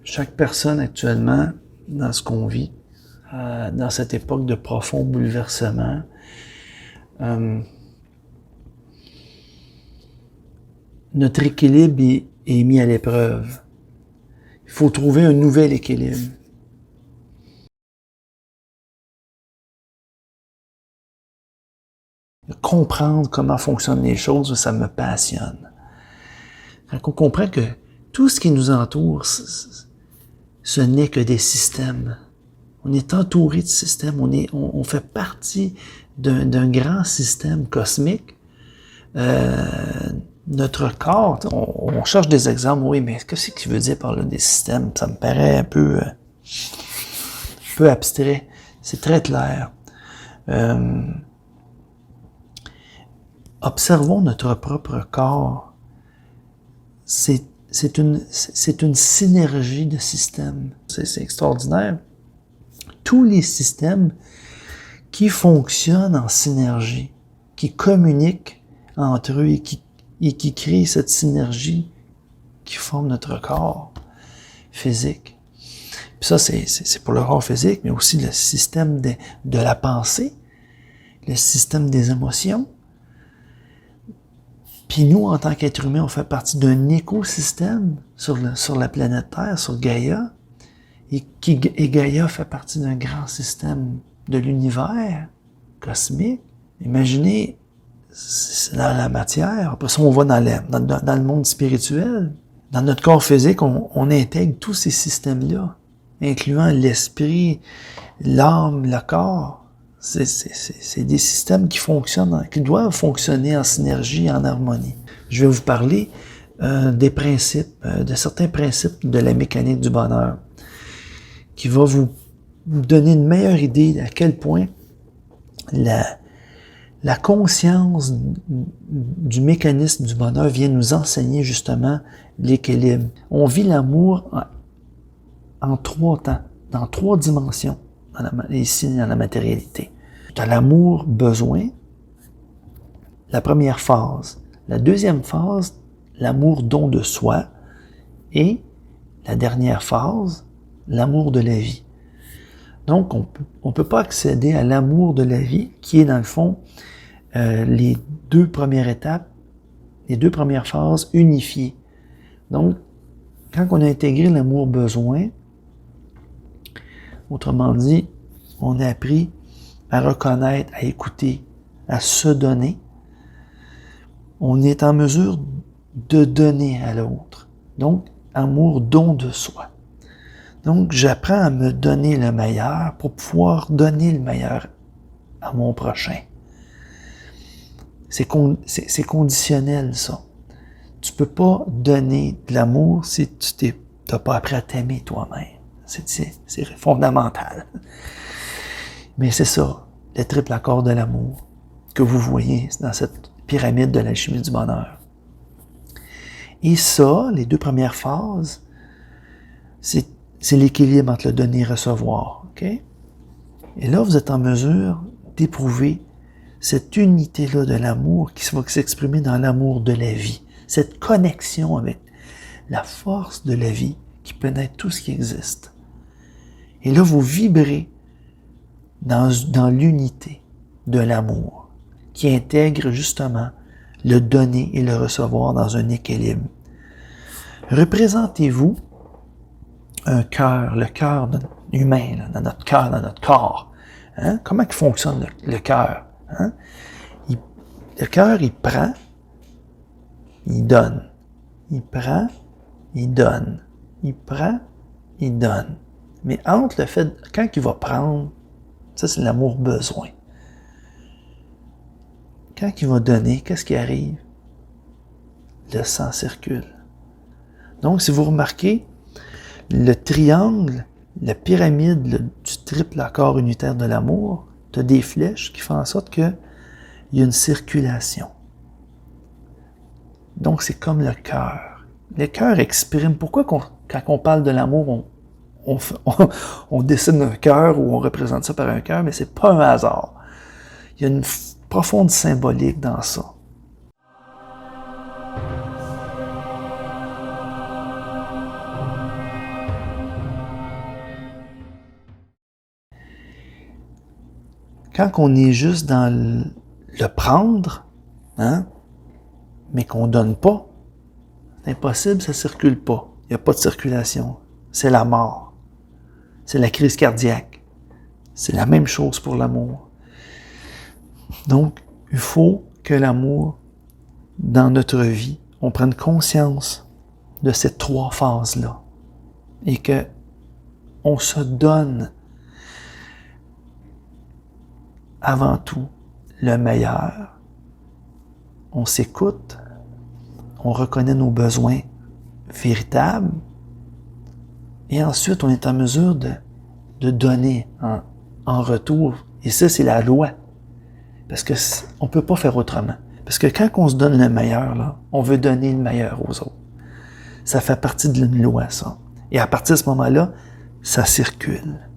chaque personne actuellement, dans ce qu'on vit, dans cette époque de profond bouleversement, notre équilibre est mis à l'épreuve. Il faut trouver un nouvel équilibre. Comprendre comment fonctionnent les choses, ça me passionne. Quand on comprend que tout ce qui nous entoure, ce n'est que des systèmes. On est entouré de systèmes, on fait partie d'un grand système cosmique. Notre corps, on cherche des exemples, oui, mais qu'est-ce que tu veux dire par là des systèmes? Ça me paraît un peu abstrait. C'est très clair. Observons notre propre corps. C'est une synergie de systèmes. C'est extraordinaire. Tous les systèmes qui fonctionnent en synergie, qui communiquent entre eux et qui créent cette synergie qui forme notre corps physique. Puis ça, c'est pour le corps physique, mais aussi le système de la pensée, le système des émotions. Puis nous, en tant qu'êtres humains, on fait partie d'un écosystème sur la planète Terre, sur Gaïa, et Gaïa fait partie d'un grand système de l'univers cosmique. Imaginez, c'est dans la matière, après ça on va dans le monde spirituel. Dans notre corps physique, on intègre tous ces systèmes-là, incluant l'esprit, l'âme, le corps. C'est des systèmes qui fonctionnent, qui doivent fonctionner en synergie, en harmonie. Je vais vous parler des principes, de certains principes de la mécanique du bonheur, qui va vous donner une meilleure idée à quel point la conscience du mécanisme du bonheur vient nous enseigner justement l'équilibre. On vit l'amour en 3 temps, dans 3 dimensions, ici dans la matérialité. Tu as l'amour besoin, la première phase. La deuxième phase, l'amour don de soi. Et la dernière phase, l'amour de la vie. Donc, on peut pas accéder à l'amour de la vie, qui est dans le fond les 2 premières étapes, les 2 premières phases unifiées. Donc, quand on a intégré l'amour besoin, autrement dit, on a appris à reconnaître, à écouter, à se donner, on est en mesure de donner à l'autre. Donc, amour don de soi. Donc, j'apprends à me donner le meilleur pour pouvoir donner le meilleur à mon prochain. C'est conditionnel, ça. Tu peux pas donner de l'amour si tu n'as pas appris à t'aimer toi-même. C'est fondamental. Mais c'est ça, le triple accord de l'amour que vous voyez dans cette pyramide de l'alchimie du bonheur. Et ça, les 2 premières phases, c'est l'équilibre entre le donner et recevoir. Okay? Et là, vous êtes en mesure d'éprouver cette unité-là de l'amour qui va s'exprimer dans l'amour de la vie. Cette connexion avec la force de la vie qui pénètre tout ce qui existe. Et là, vous vibrez dans l'unité de l'amour qui intègre justement le donner et le recevoir dans un équilibre. Représentez-vous un cœur, le cœur humain, là, dans notre cœur, dans notre corps. Hein? Comment il fonctionne le cœur? Hein? Le cœur, il prend, il donne. Il prend, il donne. Il prend, il donne. Mais entre le fait, quand il va prendre, ça c'est l'amour besoin. Quand il va donner, qu'est-ce qui arrive? Le sang circule. Donc, si vous remarquez, le triangle, la pyramide du triple accord unitaire de l'amour, tu as des flèches qui font en sorte qu'il y a une circulation. Donc, c'est comme le cœur. Le cœur exprime. Pourquoi quand on parle de l'amour, on dessine un cœur ou on représente ça par un cœur, mais c'est pas un hasard. Il y a une profonde symbolique dans ça. Quand on est juste dans le prendre, hein, mais qu'on ne donne pas, c'est impossible, ça ne circule pas. Il n'y a pas de circulation. C'est la mort. C'est la crise cardiaque. C'est la même chose pour l'amour. Donc, il faut que l'amour, dans notre vie, on prenne conscience de ces 3 phases-là et que on se donne avant tout le meilleur. On s'écoute, on reconnaît nos besoins véritables et ensuite on est en mesure de donner en retour. Et ça, c'est la loi. Parce que on peut pas faire autrement. Parce que quand on se donne le meilleur, là, on veut donner le meilleur aux autres. Ça fait partie de une loi, ça. Et à partir de ce moment-là, ça circule.